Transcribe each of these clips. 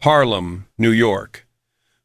Harlem, New York.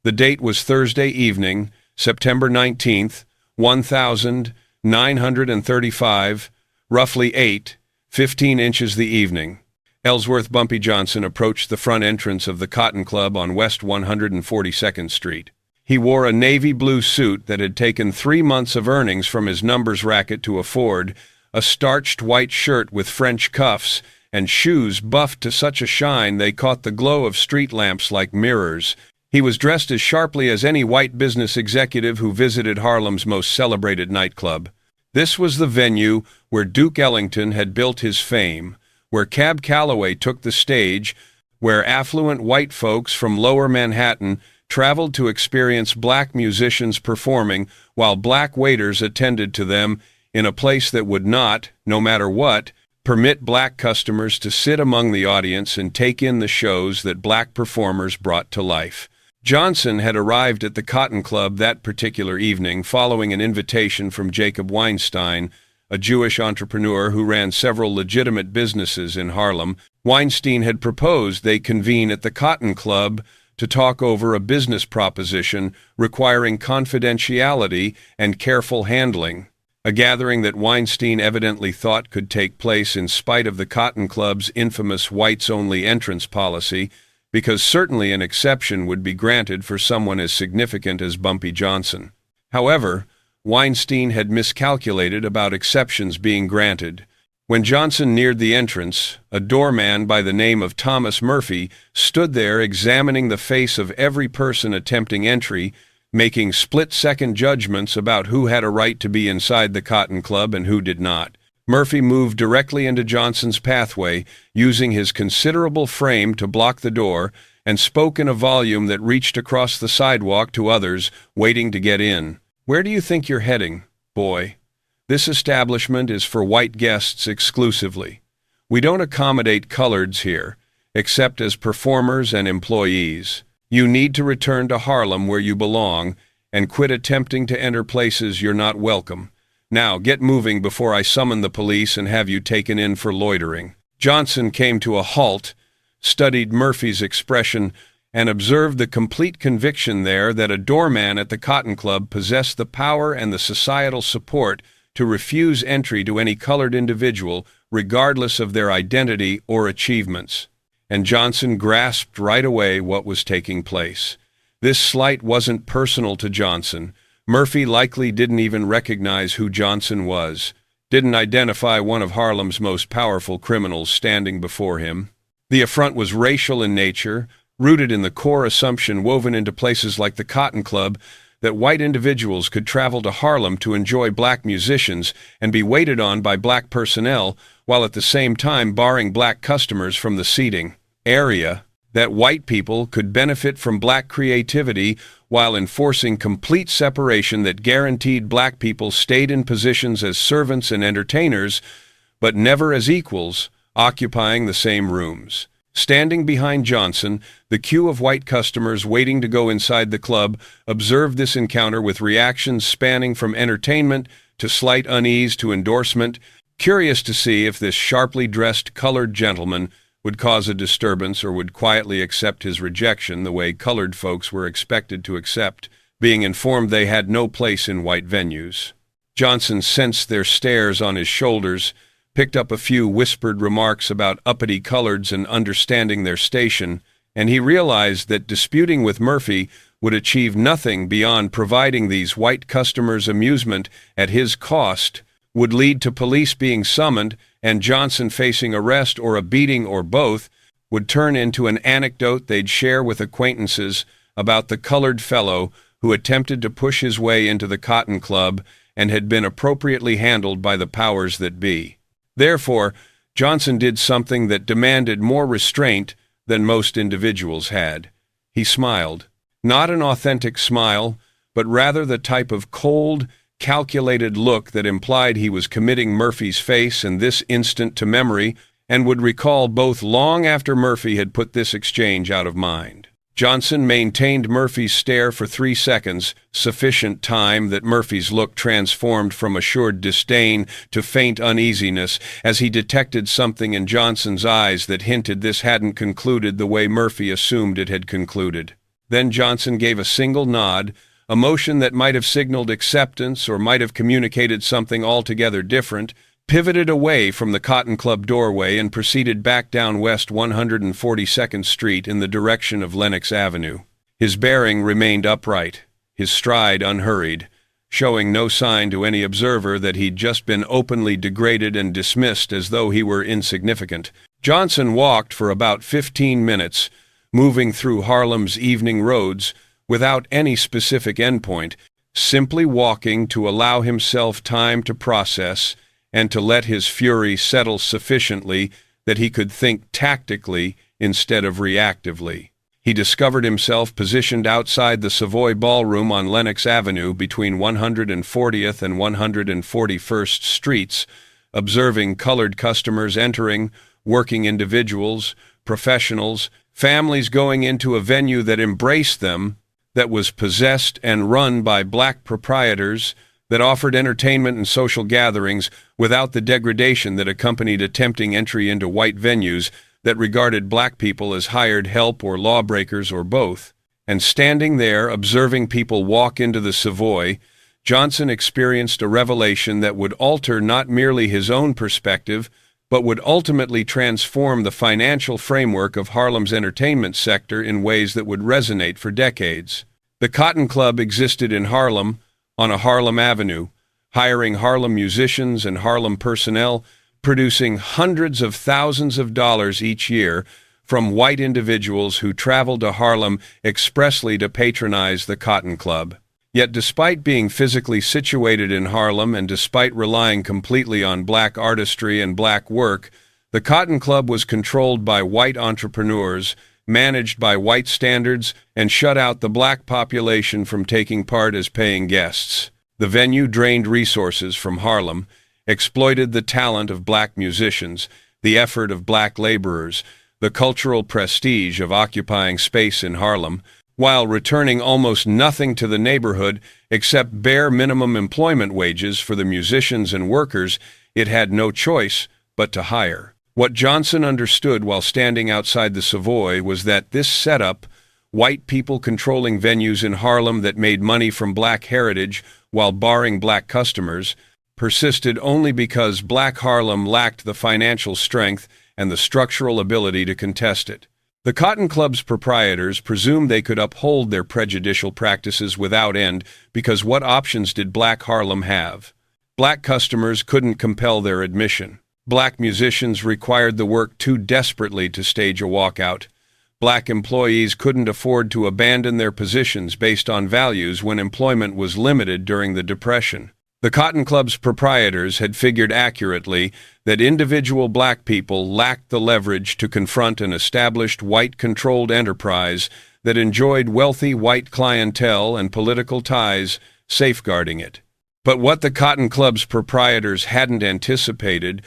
The date was Thursday evening, September 19th, 1935, roughly 8:15 inches the evening. Ellsworth Bumpy Johnson approached the front entrance of the Cotton Club on West 142nd Street. He wore a navy blue suit that had taken 3 months of earnings from his numbers racket to afford, a starched white shirt with French cuffs, and shoes buffed to such a shine they caught the glow of street lamps like mirrors. He was dressed as sharply as any white business executive who visited Harlem's most celebrated nightclub. This was the venue where Duke Ellington had built his fame, where Cab Calloway took the stage, where affluent white folks from lower Manhattan traveled to experience black musicians performing while black waiters attended to them in a place that would not, no matter what, permit black customers to sit among the audience and take in the shows that black performers brought to life. Johnson had arrived at the Cotton Club that particular evening following an invitation from Jacob Weinstein, a Jewish entrepreneur who ran several legitimate businesses in Harlem. Weinstein had proposed they convene at the Cotton Club to talk over a business proposition requiring confidentiality and careful handling, a gathering that Weinstein evidently thought could take place in spite of the Cotton Club's infamous whites-only entrance policy, because certainly an exception would be granted for someone as significant as Bumpy Johnson. However, Weinstein had miscalculated about exceptions being granted. When Johnson neared the entrance, a doorman by the name of Thomas Murphy stood there examining the face of every person attempting entry, making split-second judgments about who had a right to be inside the Cotton Club and who did not. Murphy moved directly into Johnson's pathway, using his considerable frame to block the door, and spoke in a volume that reached across the sidewalk to others waiting to get in. "Where do you think you're heading, boy? This establishment is for white guests exclusively. We don't accommodate coloreds here, except as performers and employees. You need to return to Harlem where you belong, and quit attempting to enter places you're not welcome. Now, get moving before I summon the police and have you taken in for loitering." Johnson came to a halt, studied Murphy's expression, and observed the complete conviction there that a doorman at the Cotton Club possessed the power and the societal support to refuse entry to any colored individual, regardless of their identity or achievements. And Johnson grasped right away what was taking place. This slight wasn't personal to Johnson. Murphy likely didn't even recognize who Johnson was, didn't identify one of Harlem's most powerful criminals standing before him. The affront was racial in nature, rooted in the core assumption woven into places like the Cotton Club that white individuals could travel to Harlem to enjoy black musicians and be waited on by black personnel, while at the same time barring black customers from the seating area, that white people could benefit from black creativity while enforcing complete separation that guaranteed black people stayed in positions as servants and entertainers, but never as equals, occupying the same rooms. Standing behind Johnson, the queue of white customers waiting to go inside the club observed this encounter with reactions spanning from entertainment to slight unease to endorsement, curious to see if this sharply dressed colored gentleman would cause a disturbance or would quietly accept his rejection the way colored folks were expected to accept, being informed they had no place in white venues. Johnson sensed their stares on his shoulders, picked up a few whispered remarks about uppity coloreds and understanding their station, and he realized that disputing with Murphy would achieve nothing beyond providing these white customers amusement at his cost, would lead to police being summoned, and Johnson facing arrest or a beating or both, would turn into an anecdote they'd share with acquaintances about the colored fellow who attempted to push his way into the Cotton Club and had been appropriately handled by the powers that be. Therefore, Johnson did something that demanded more restraint than most individuals had. He smiled. Not an authentic smile, but rather the type of cold, calculated look that implied he was committing Murphy's face in this instant to memory and would recall both long after Murphy had put this exchange out of mind. Johnson maintained Murphy's stare for 3 seconds, sufficient time that Murphy's look transformed from assured disdain to faint uneasiness as he detected something in Johnson's eyes that hinted this hadn't concluded the way Murphy assumed it had concluded. Then Johnson gave a single nod, a motion that might have signaled acceptance or might have communicated something altogether different, pivoted away from the Cotton Club doorway and proceeded back down West 142nd Street in the direction of Lenox Avenue. His bearing remained upright, his stride unhurried, showing no sign to any observer that he'd just been openly degraded and dismissed as though he were insignificant. Johnson walked for about 15 minutes, moving through Harlem's evening roads without any specific endpoint, simply walking to allow himself time to process and to let his fury settle sufficiently that he could think tactically instead of reactively. He discovered himself positioned outside the Savoy Ballroom on Lenox Avenue between 140th and 141st Streets, observing colored customers entering, working individuals, professionals, families going into a venue that embraced them, that was possessed and run by black proprietors, that offered entertainment and social gatherings without the degradation that accompanied attempting entry into white venues that regarded black people as hired help or lawbreakers or both. And standing there, observing people walk into the Savoy, Johnson experienced a revelation that would alter not merely his own perspective, but would ultimately transform the financial framework of Harlem's entertainment sector in ways that would resonate for decades. The Cotton Club existed in Harlem, on a Harlem Avenue, hiring Harlem musicians and Harlem personnel, producing hundreds of thousands of dollars each year from white individuals who traveled to Harlem expressly to patronize the Cotton Club. Yet despite being physically situated in Harlem and despite relying completely on black artistry and black work, the Cotton Club was controlled by white entrepreneurs, managed by white standards, and shut out the black population from taking part as paying guests. The venue drained resources from Harlem, exploited the talent of black musicians, the effort of black laborers, the cultural prestige of occupying space in Harlem, while returning almost nothing to the neighborhood except bare minimum employment wages for the musicians and workers it had no choice but to hire. What Johnson understood while standing outside the Savoy was that this setup, white people controlling venues in Harlem that made money from black heritage while barring black customers, persisted only because black Harlem lacked the financial strength and the structural ability to contest it. The Cotton Club's proprietors presumed they could uphold their prejudicial practices without end because what options did black Harlem have? Black customers couldn't compel their admission. Black musicians required the work too desperately to stage a walkout. Black employees couldn't afford to abandon their positions based on values when employment was limited during the Depression. The Cotton Club's proprietors had figured accurately that individual black people lacked the leverage to confront an established white-controlled enterprise that enjoyed wealthy white clientele and political ties, safeguarding it. But what the Cotton Club's proprietors hadn't anticipated,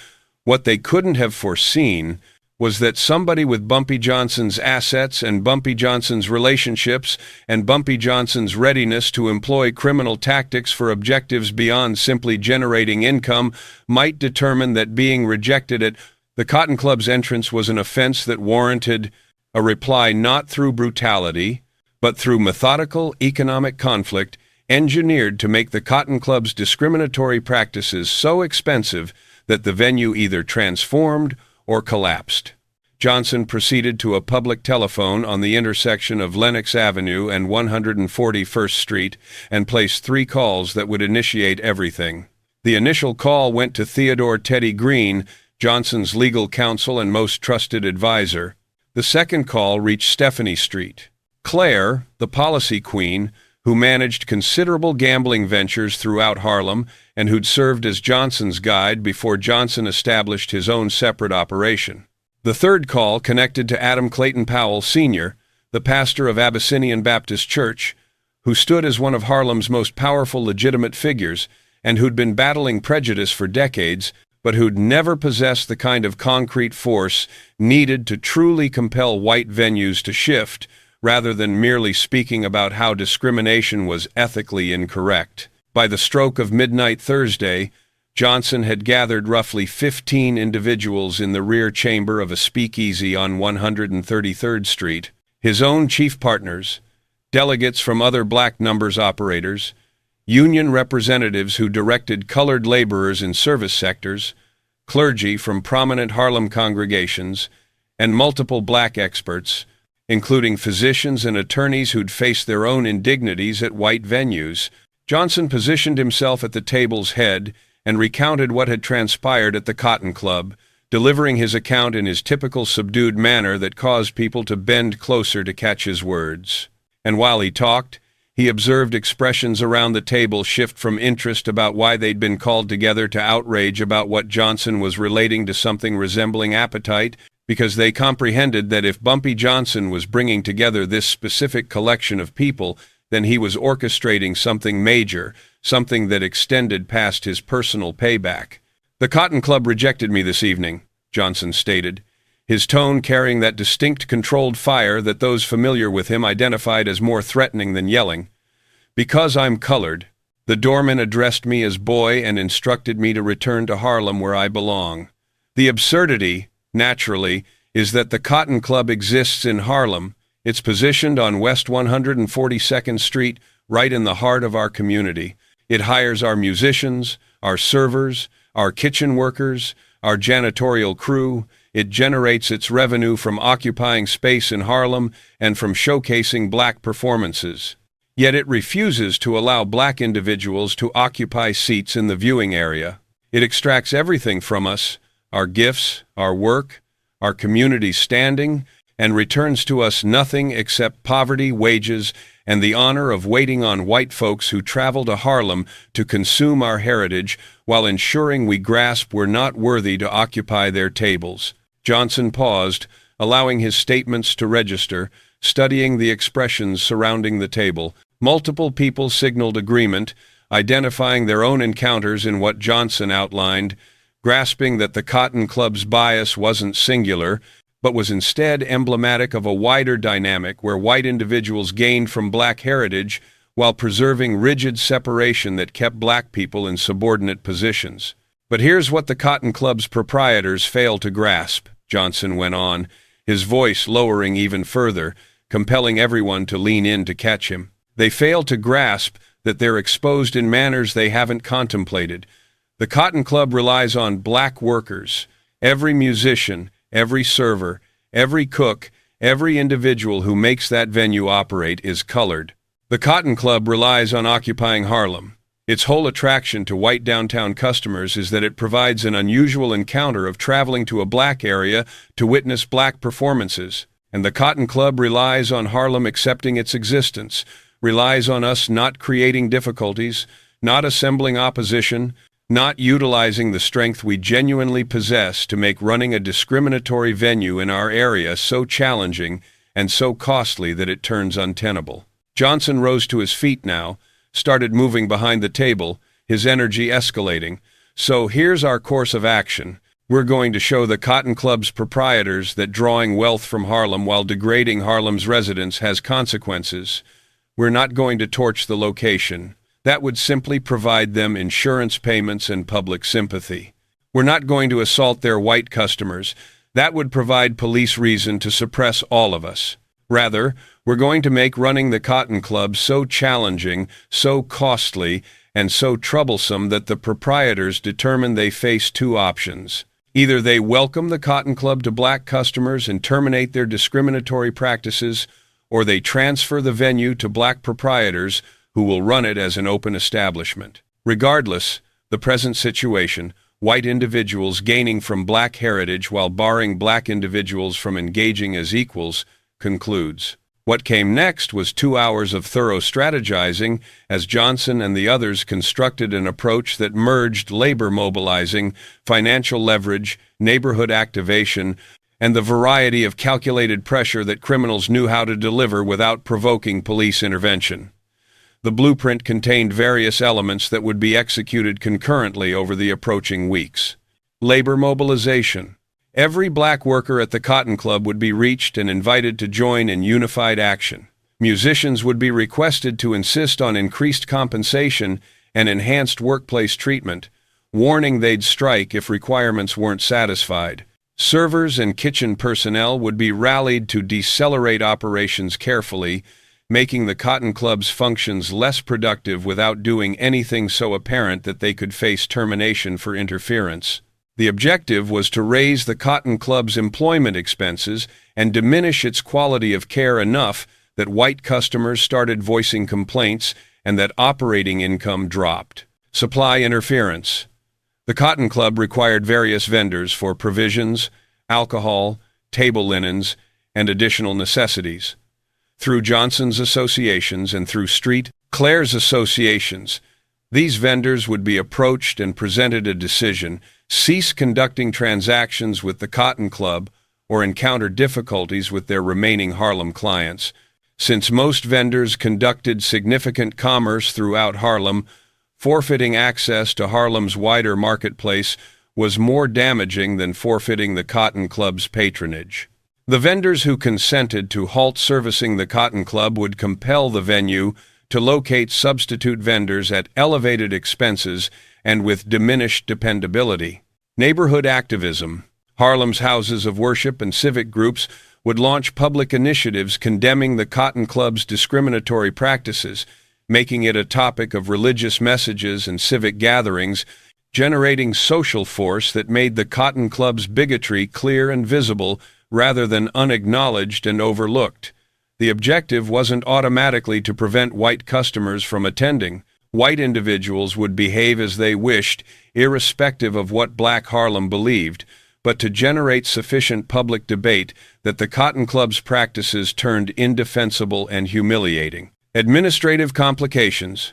what they couldn't have foreseen, was that somebody with Bumpy Johnson's assets and Bumpy Johnson's relationships and Bumpy Johnson's readiness to employ criminal tactics for objectives beyond simply generating income might determine that being rejected at the Cotton Club's entrance was an offense that warranted a reply not through brutality, but through methodical economic conflict engineered to make the Cotton Club's discriminatory practices so expensive that the venue either transformed or collapsed. Johnson proceeded to a public telephone on the intersection of Lenox Avenue and 141st Street and placed 3 calls that would initiate everything. The initial call went to Theodore Teddy Green, Johnson's legal counsel and most trusted advisor. The second call reached Stephanie Street. Claire, the policy queen, who managed considerable gambling ventures throughout Harlem and who'd served as Johnson's guide before Johnson established his own separate operation. The third call connected to Adam Clayton Powell, Sr., the pastor of Abyssinian Baptist Church, who stood as one of Harlem's most powerful legitimate figures and who'd been battling prejudice for decades, but who'd never possessed the kind of concrete force needed to truly compel white venues to shift rather than merely speaking about how discrimination was ethically incorrect. By the stroke of midnight Thursday, Johnson had gathered roughly 15 individuals in the rear chamber of a speakeasy on 133rd Street, his own chief partners, delegates from other black numbers operators, union representatives who directed colored laborers in service sectors, clergy from prominent Harlem congregations, and multiple black experts, including physicians and attorneys who'd faced their own indignities at white venues. Johnson positioned himself at the table's head and recounted what had transpired at the Cotton Club, delivering his account in his typical subdued manner that caused people to bend closer to catch his words. And while he talked, he observed expressions around the table shift from interest about why they'd been called together to outrage about what Johnson was relating to something resembling appetite, because they comprehended that if Bumpy Johnson was bringing together this specific collection of people, then he was orchestrating something major, something that extended past his personal payback. "The Cotton Club rejected me this evening," Johnson stated, his tone carrying that distinct controlled fire that those familiar with him identified as more threatening than yelling. "Because I'm colored, the doorman addressed me as boy and instructed me to return to Harlem where I belong. The absurdity, naturally, is that the Cotton Club exists in Harlem. It's positioned on West 142nd Street, right in the heart of our community. It hires our musicians, our servers, our kitchen workers, our janitorial crew. It generates its revenue from occupying space in Harlem and from showcasing black performances. Yet it refuses to allow black individuals to occupy seats in the viewing area. It extracts everything from us, our gifts, our work, our community standing, and returns to us nothing except poverty, wages, and the honor of waiting on white folks who travel to Harlem to consume our heritage while ensuring we grasp we're not worthy to occupy their tables." Johnson paused, allowing his statements to register, studying the expressions surrounding the table. Multiple people signaled agreement, identifying their own encounters in what Johnson outlined, grasping that the Cotton Club's bias wasn't singular, but was instead emblematic of a wider dynamic where white individuals gained from black heritage while preserving rigid separation that kept black people in subordinate positions. "But here's what the Cotton Club's proprietors fail to grasp," Johnson went on, his voice lowering even further, compelling everyone to lean in to catch him. "They fail to grasp that they're exposed in manners they haven't contemplated. The Cotton Club relies on black workers. Every musician, every server, every cook, every individual who makes that venue operate is colored. The Cotton Club relies on occupying Harlem. Its whole attraction to white downtown customers is that it provides an unusual encounter of traveling to a black area to witness black performances. And the Cotton Club relies on Harlem accepting its existence, relies on us not creating difficulties, not assembling opposition, not utilizing the strength we genuinely possess to make running a discriminatory venue in our area so challenging and so costly that it turns untenable." Johnson rose to his feet now, started moving behind the table, his energy escalating. "So here's our course of action. We're going to show the Cotton Club's proprietors that drawing wealth from Harlem while degrading Harlem's residents has consequences. We're not going to torch the location. That would simply provide them insurance payments and public sympathy. We're not going to assault their white customers. That would provide police reason to suppress all of us. Rather, we're going to make running the Cotton Club so challenging, so costly, and so troublesome that the proprietors determine they face two options. Either they welcome the Cotton Club to black customers and terminate their discriminatory practices, or they transfer the venue to black proprietors who will run it as an open establishment. Regardless, the present situation, white individuals gaining from black heritage while barring black individuals from engaging as equals, concludes. What came next was 2 hours of thorough strategizing as Johnson and the others constructed an approach that merged labor mobilizing, financial leverage, neighborhood activation, and the variety of calculated pressure that criminals knew how to deliver without provoking police intervention. The blueprint contained various elements that would be executed concurrently over the approaching weeks. Labor mobilization. Every black worker at the Cotton Club would be reached and invited to join in unified action. Musicians would be requested to insist on increased compensation and enhanced workplace treatment, warning they'd strike if requirements weren't satisfied. Servers and kitchen personnel would be rallied to decelerate operations carefully, making the Cotton Club's functions less productive without doing anything so apparent that they could face termination for interference. The objective was to raise the Cotton Club's employment expenses and diminish its quality of care enough that white customers started voicing complaints and that operating income dropped. Supply interference. The Cotton Club required various vendors for provisions, alcohol, table linens, and additional necessities. Through Johnson's associations and through Claire's associations, these vendors would be approached and presented a decision, cease conducting transactions with the Cotton Club, or encounter difficulties with their remaining Harlem clients. Since most vendors conducted significant commerce throughout Harlem, forfeiting access to Harlem's wider marketplace was more damaging than forfeiting the Cotton Club's patronage. The vendors who consented to halt servicing the Cotton Club would compel the venue to locate substitute vendors at elevated expenses and with diminished dependability. Neighborhood activism. Harlem's houses of worship and civic groups would launch public initiatives condemning the Cotton Club's discriminatory practices, making it a topic of religious messages and civic gatherings, generating social force that made the Cotton Club's bigotry clear and visible rather than unacknowledged and overlooked. The objective wasn't automatically to prevent white customers from attending. White individuals would behave as they wished, irrespective of what Black Harlem believed, but to generate sufficient public debate that the Cotton Club's practices turned indefensible and humiliating. Administrative complications.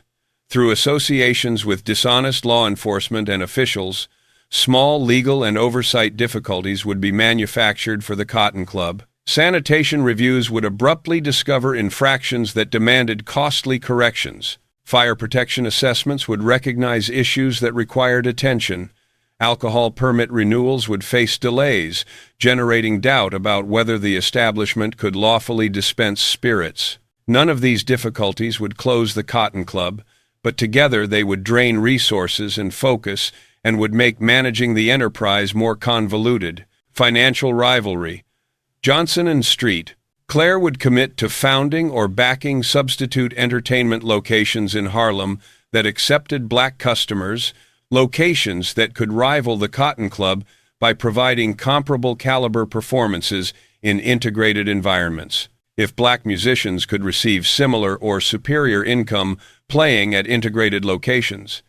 Through associations with dishonest law enforcement and officials, small legal and oversight difficulties would be manufactured for the Cotton Club. Sanitation reviews would abruptly discover infractions that demanded costly corrections. Fire protection assessments would recognize issues that required attention. Alcohol permit renewals would face delays, generating doubt about whether the establishment could lawfully dispense spirits. None of these difficulties would close the Cotton Club, but together they would drain resources and focus and would make managing the enterprise more convoluted. Financial rivalry. Johnson and Street. Claire would commit to founding or backing substitute entertainment locations in Harlem that accepted black customers, locations that could rival the Cotton Club by providing comparable caliber performances in integrated environments. If black musicians could receive similar or superior income playing at integrated locations.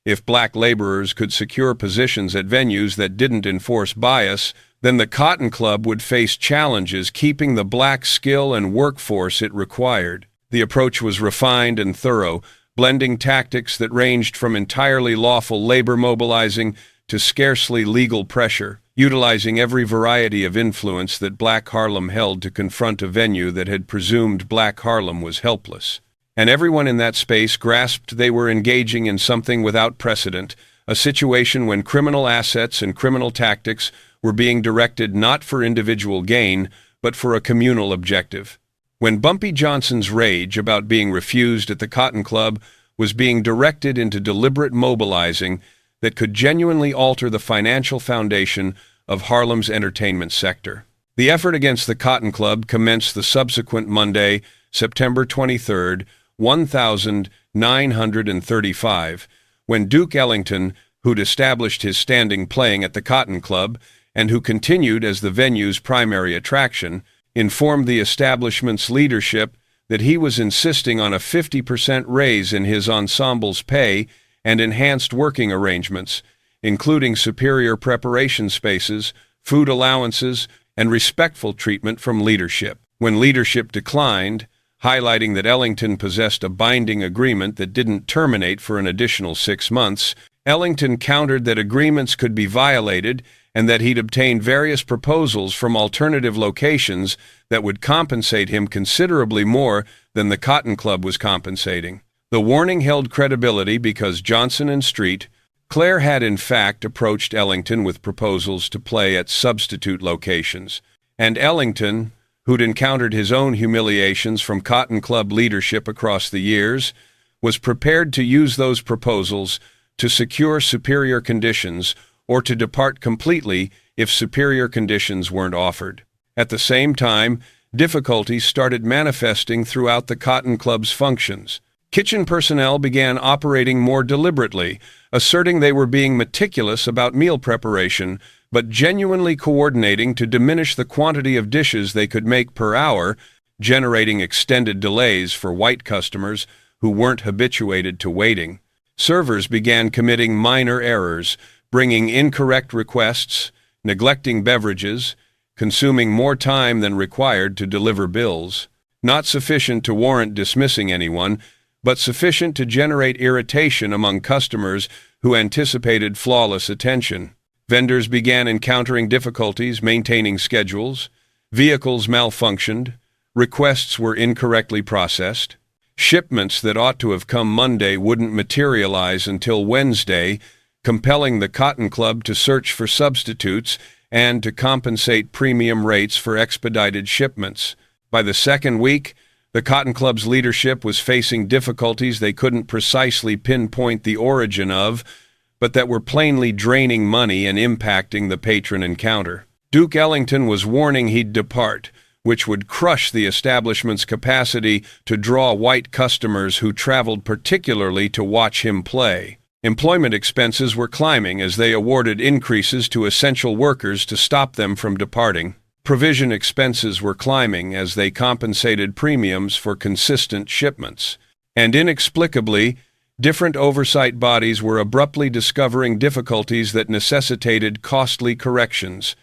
If black laborers could secure positions at venues that didn't enforce bias, then the Cotton Club would face challenges keeping the black skill and workforce it required. The approach was refined and thorough, blending tactics that ranged from entirely lawful labor mobilizing to scarcely legal pressure, utilizing every variety of influence that Black Harlem held to confront a venue that had presumed Black Harlem was helpless. And everyone in that space grasped they were engaging in something without precedent, a situation when criminal assets and criminal tactics were being directed not for individual gain, but for a communal objective. When Bumpy Johnson's rage about being refused at the Cotton Club was being directed into deliberate mobilizing that could genuinely alter the financial foundation of Harlem's entertainment sector. The effort against the Cotton Club commenced the subsequent Monday, September 23, 1935, when Duke Ellington, who'd established his standing playing at the Cotton Club and who continued as the venue's primary attraction, informed the establishment's leadership that he was insisting on a 50% raise in his ensemble's pay and enhanced working arrangements, including superior preparation spaces, food allowances, and respectful treatment from leadership. When leadership declined, highlighting that Ellington possessed a binding agreement that didn't terminate for an additional 6 months, Ellington countered that agreements could be violated and that he'd obtained various proposals from alternative locations that would compensate him considerably more than the Cotton Club was compensating. The warning held credibility because Johnson and Street, Claire had in fact approached Ellington with proposals to play at substitute locations, and Ellington, who'd encountered his own humiliations from Cotton Club leadership across the years, was prepared to use those proposals to secure superior conditions or to depart completely if superior conditions weren't offered. At the same time, difficulties started manifesting throughout the Cotton Club's functions. Kitchen personnel began operating more deliberately, asserting they were being meticulous about meal preparation, but genuinely coordinating to diminish the quantity of dishes they could make per hour, generating extended delays for white customers who weren't habituated to waiting. Servers began committing minor errors, bringing incorrect requests, neglecting beverages, consuming more time than required to deliver bills, not sufficient to warrant dismissing anyone, but sufficient to generate irritation among customers who anticipated flawless attention. Vendors began encountering difficulties maintaining schedules, vehicles malfunctioned, requests were incorrectly processed, shipments that ought to have come Monday wouldn't materialize until Wednesday, compelling the Cotton Club to search for substitutes and to compensate premium rates for expedited shipments. By the second week, the Cotton Club's leadership was facing difficulties they couldn't precisely pinpoint the origin of, but that were plainly draining money and impacting the patron encounter. Duke Ellington was warning he'd depart, which would crush the establishment's capacity to draw white customers who traveled particularly to watch him play. Employment expenses were climbing as they awarded increases to essential workers to stop them from departing. Provision expenses were climbing as they compensated premiums for consistent shipments. And inexplicably, different oversight bodies were abruptly discovering difficulties that necessitated costly corrections.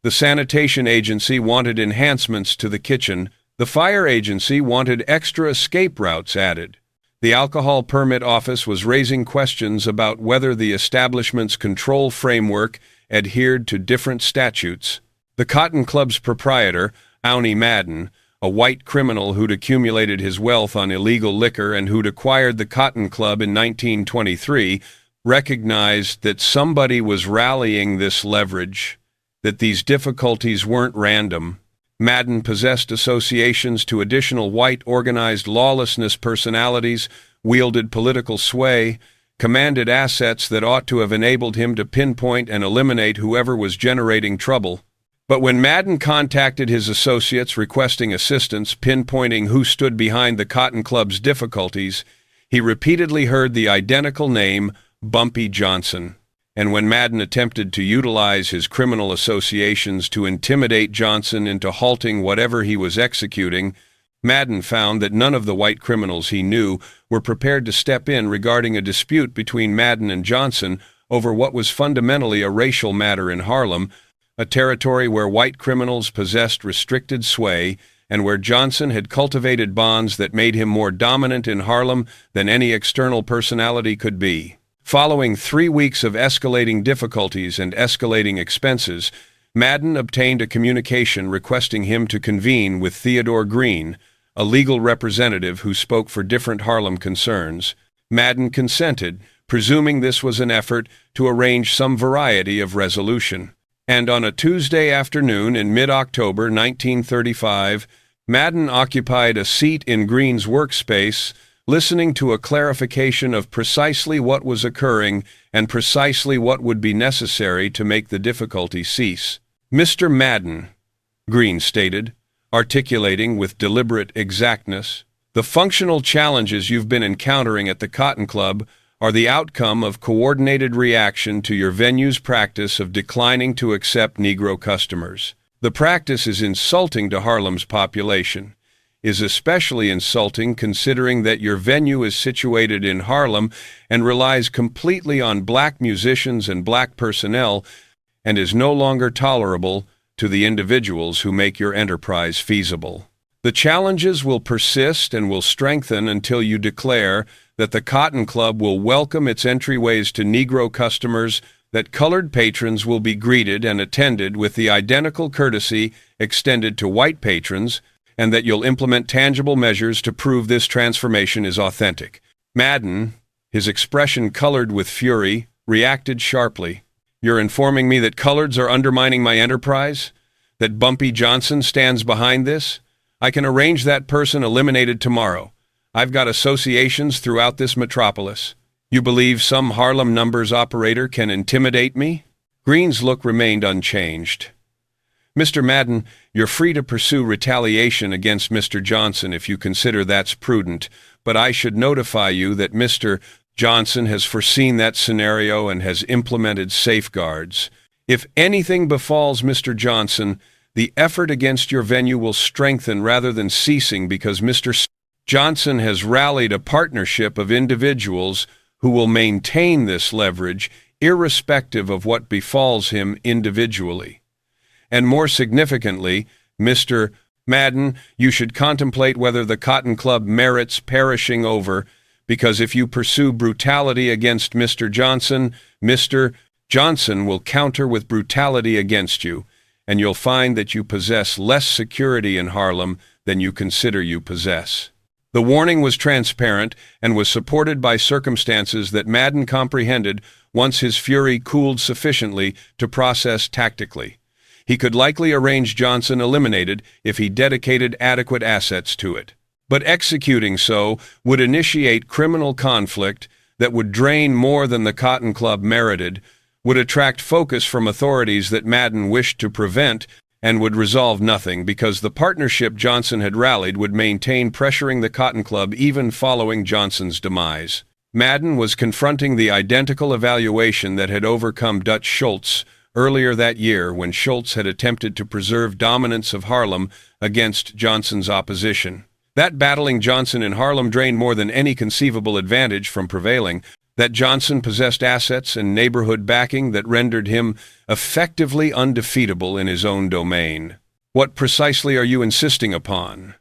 The sanitation agency wanted enhancements to the kitchen. The fire agency wanted extra escape routes added. The alcohol permit office was raising questions about whether the establishment's control framework adhered to different statutes. The Cotton Club's proprietor, Owney Madden, a white criminal who'd accumulated his wealth on illegal liquor and who'd acquired the Cotton Club in 1923, recognized that somebody was rallying this leverage, that these difficulties weren't random. Madden possessed associations to additional white organized lawlessness personalities, wielded political sway, commanded assets that ought to have enabled him to pinpoint and eliminate whoever was generating trouble. But when Madden contacted his associates requesting assistance pinpointing who stood behind the Cotton Club's difficulties, he repeatedly heard the identical name Bumpy Johnson. And when Madden attempted to utilize his criminal associations to intimidate Johnson into halting whatever he was executing, Madden found that none of the white criminals he knew were prepared to step in regarding a dispute between Madden and Johnson over what was fundamentally a racial matter in Harlem, a territory where white criminals possessed restricted sway and where Johnson had cultivated bonds that made him more dominant in Harlem than any external personality could be. Following 3 weeks of escalating difficulties and escalating expenses, Madden obtained a communication requesting him to convene with Theodore Green, a legal representative who spoke for different Harlem concerns. Madden consented, presuming this was an effort to arrange some variety of resolution. And on a Tuesday afternoon in mid-October 1935, Madden occupied a seat in Green's workspace, listening to a clarification of precisely what was occurring and precisely what would be necessary to make the difficulty cease. "Mr. Madden," Green stated, articulating with deliberate exactness, "the functional challenges you've been encountering at the Cotton Club are the outcome of coordinated reaction to your venue's practice of declining to accept Negro customers. The practice is insulting to Harlem's population, is especially insulting considering that your venue is situated in Harlem and relies completely on black musicians and black personnel, and is no longer tolerable to the individuals who make your enterprise feasible. The challenges will persist and will strengthen until you declare that the Cotton Club will welcome its entryways to Negro customers, that colored patrons will be greeted and attended with the identical courtesy extended to white patrons, and that you'll implement tangible measures to prove this transformation is authentic." Madden, his expression colored with fury, reacted sharply. "You're informing me that coloreds are undermining my enterprise? That Bumpy Johnson stands behind this? I can arrange that person eliminated tomorrow. I've got associations throughout this metropolis. You believe some Harlem numbers operator can intimidate me?" Green's look remained unchanged. "Mr. Madden, you're free to pursue retaliation against Mr. Johnson if you consider that's prudent, but I should notify you that Mr. Johnson has foreseen that scenario and has implemented safeguards. If anything befalls Mr. Johnson, the effort against your venue will strengthen rather than ceasing because Mr. Johnson has rallied a partnership of individuals who will maintain this leverage irrespective of what befalls him individually. And more significantly, Mr. Madden, you should contemplate whether the Cotton Club merits perishing over, because if you pursue brutality against Mr. Johnson will counter with brutality against you, and you'll find that you possess less security in Harlem than you consider you possess." The warning was transparent and was supported by circumstances that Madden comprehended once his fury cooled sufficiently to process tactically. He could likely arrange Johnson eliminated if he dedicated adequate assets to it. But executing so would initiate criminal conflict that would drain more than the Cotton Club merited, would attract focus from authorities that Madden wished to prevent, and would resolve nothing because the partnership Johnson had rallied would maintain pressuring the Cotton Club even following Johnson's demise. Madden was confronting the identical evaluation that had overcome Dutch Schultz earlier that year when Schultz had attempted to preserve dominance of Harlem against Johnson's opposition. That battling Johnson in Harlem drained more than any conceivable advantage from prevailing, that Johnson possessed assets and neighborhood backing that rendered him effectively undefeatable in his own domain. "What precisely are you insisting upon?"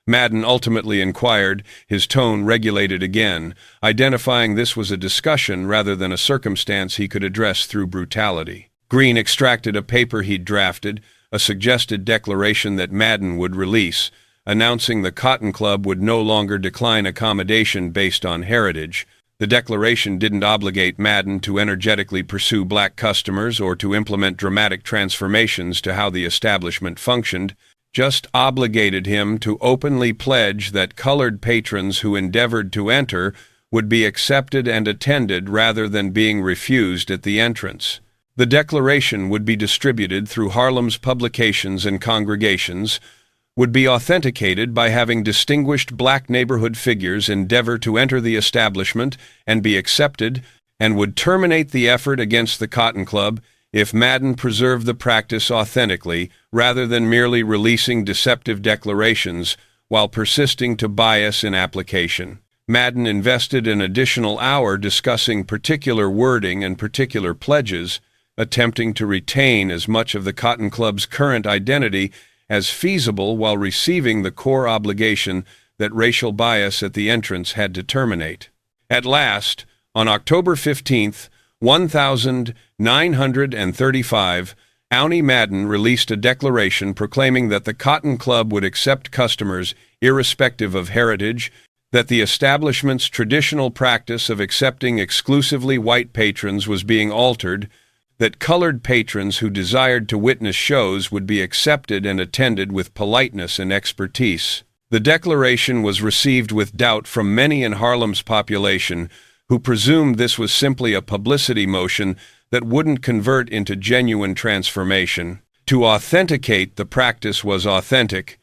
Madden ultimately inquired, his tone regulated again, identifying this was a discussion rather than a circumstance he could address through brutality. Green extracted a paper he'd drafted, a suggested declaration that Madden would release, announcing the Cotton Club would no longer decline accommodation based on heritage. The declaration didn't obligate Madden to energetically pursue black customers or to implement dramatic transformations to how the establishment functioned, just obligated him to openly pledge that colored patrons who endeavored to enter would be accepted and attended rather than being refused at the entrance. The declaration would be distributed through Harlem's publications and congregations, would be authenticated by having distinguished black neighborhood figures endeavor to enter the establishment and be accepted, and would terminate the effort against the Cotton Club if Madden preserved the practice authentically rather than merely releasing deceptive declarations while persisting to bias in application. Madden invested an additional hour discussing particular wording and particular pledges, attempting to retain as much of the Cotton Club's current identity as feasible while receiving the core obligation that racial bias at the entrance had to terminate. At last, on October 15th, 1935, Auntie Madden released a declaration proclaiming that the Cotton Club would accept customers irrespective of heritage, that the establishment's traditional practice of accepting exclusively white patrons was being altered, that colored patrons who desired to witness shows would be accepted and attended with politeness and expertise. The declaration was received with doubt from many in Harlem's population, who presumed this was simply a publicity motion that wouldn't convert into genuine transformation. To authenticate the practice was authentic.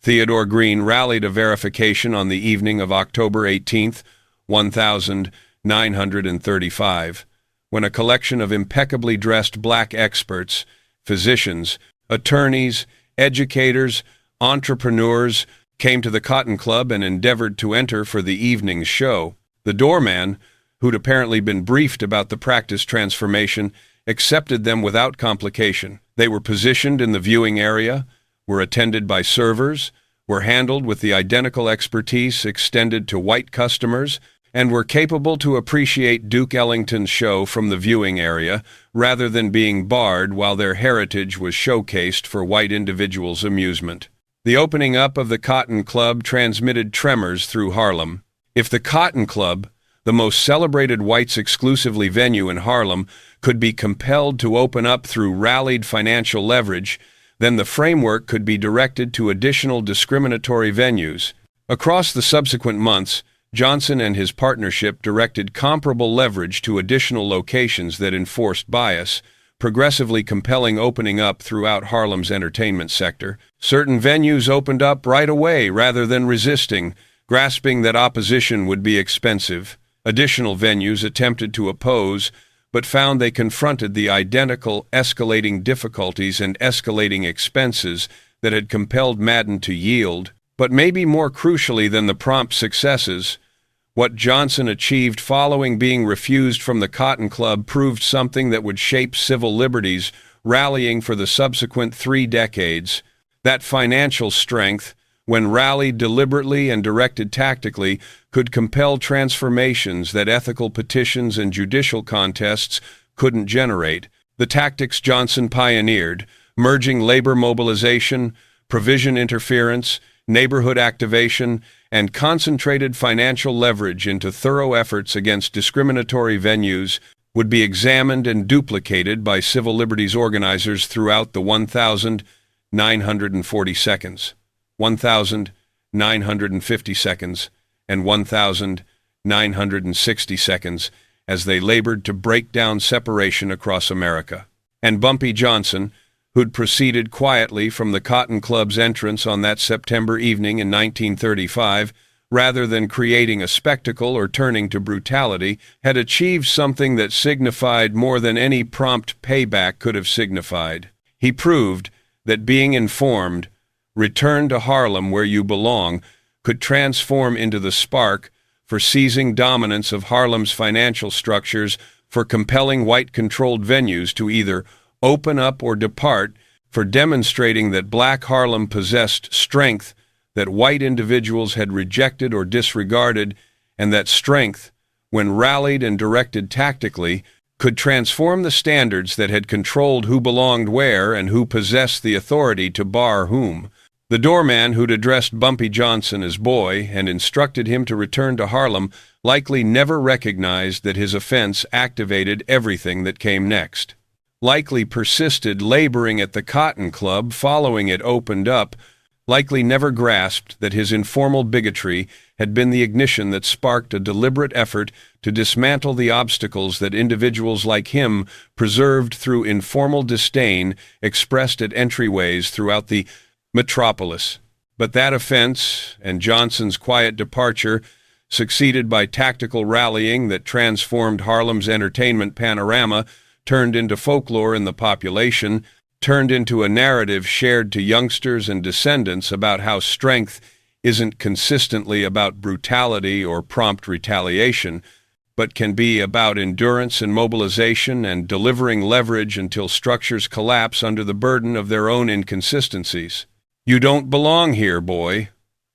Theodore Green rallied a verification on the evening of October 18th, 1935. When a collection of impeccably dressed black experts, physicians, attorneys, educators, entrepreneurs came to the Cotton Club and endeavored to enter for the evening's show. The doorman, who'd apparently been briefed about the practice transformation, accepted them without complication. They were positioned in the viewing area, were attended by servers, were handled with the identical expertise extended to white customers, and were capable to appreciate Duke Ellington's show from the viewing area rather than being barred while their heritage was showcased for white individuals' amusement. The opening up of the Cotton Club transmitted tremors through Harlem. If the Cotton Club, the most celebrated whites-exclusively venue in Harlem, could be compelled to open up through rallied financial leverage, then the framework could be directed to additional discriminatory venues. Across the subsequent months, Johnson and his partnership directed comparable leverage to additional locations that enforced bias, progressively compelling opening up throughout Harlem's entertainment sector. Certain venues opened up right away rather than resisting, grasping that opposition would be expensive. Additional venues attempted to oppose, but found they confronted the identical escalating difficulties and escalating expenses that had compelled Madden to yield. But maybe more crucially than the prompt successes, what Johnson achieved following being refused from the Cotton Club proved something that would shape civil liberties, rallying for the subsequent 3 decades. That financial strength, when rallied deliberately and directed tactically, could compel transformations that ethical petitions and judicial contests couldn't generate. The tactics Johnson pioneered, merging labor mobilization, provision interference, neighborhood activation, and concentrated financial leverage into thorough efforts against discriminatory venues, would be examined and duplicated by civil liberties organizers throughout the 1,940 seconds, 1,950 seconds, and 1,960 seconds as they labored to break down separation across America. And Bumpy Johnson, who'd proceeded quietly from the Cotton Club's entrance on that September evening in 1935, rather than creating a spectacle or turning to brutality, had achieved something that signified more than any prompt payback could have signified. He proved that being informed, return to Harlem where you belong, could transform into the spark for seizing dominance of Harlem's financial structures, for compelling white-controlled venues to either open up or depart, for demonstrating that black Harlem possessed strength that white individuals had rejected or disregarded, and that strength, when rallied and directed tactically, could transform the standards that had controlled who belonged where and who possessed the authority to bar whom. The doorman who'd addressed Bumpy Johnson as boy and instructed him to return to Harlem likely never recognized that his offense activated everything that came next. Likely persisted laboring at the Cotton Club following it opened up, likely never grasped that his informal bigotry had been the ignition that sparked a deliberate effort to dismantle the obstacles that individuals like him preserved through informal disdain expressed at entryways throughout the metropolis. But that offense, and Johnson's quiet departure, succeeded by tactical rallying that transformed Harlem's entertainment panorama, turned into folklore in the population, turned into a narrative shared to youngsters and descendants about how strength isn't consistently about brutality or prompt retaliation, but can be about endurance and mobilization and delivering leverage until structures collapse under the burden of their own inconsistencies. "You don't belong here, boy,"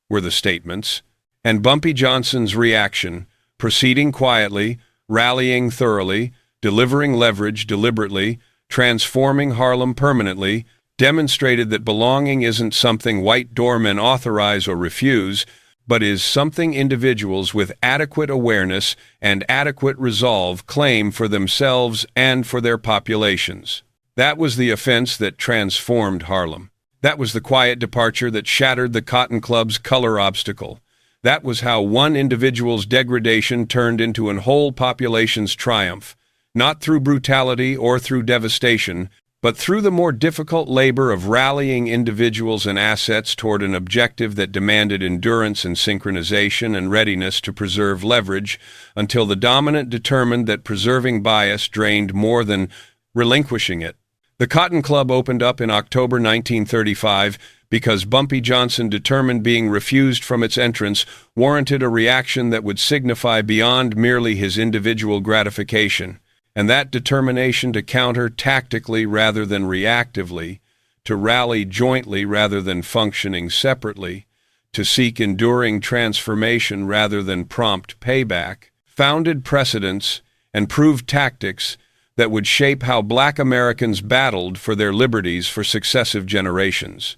were the statements, and Bumpy Johnson's reaction, proceeding quietly, rallying thoroughly, delivering leverage deliberately, transforming Harlem permanently, demonstrated that belonging isn't something white doormen authorize or refuse, but is something individuals with adequate awareness and adequate resolve claim for themselves and for their populations. That was the offense that transformed Harlem. That was the quiet departure that shattered the Cotton Club's color obstacle. That was how one individual's degradation turned into an whole population's triumph, not through brutality or through devastation, but through the more difficult labor of rallying individuals and assets toward an objective that demanded endurance and synchronization and readiness to preserve leverage, until the dominant determined that preserving bias drained more than relinquishing it. The Cotton Club opened up in October 1935 because Bumpy Johnson determined being refused from its entrance warranted a reaction that would signify beyond merely his individual gratification. And that determination to counter tactically rather than reactively, to rally jointly rather than functioning separately, to seek enduring transformation rather than prompt payback, founded precedents and proved tactics that would shape how black Americans battled for their liberties for successive generations.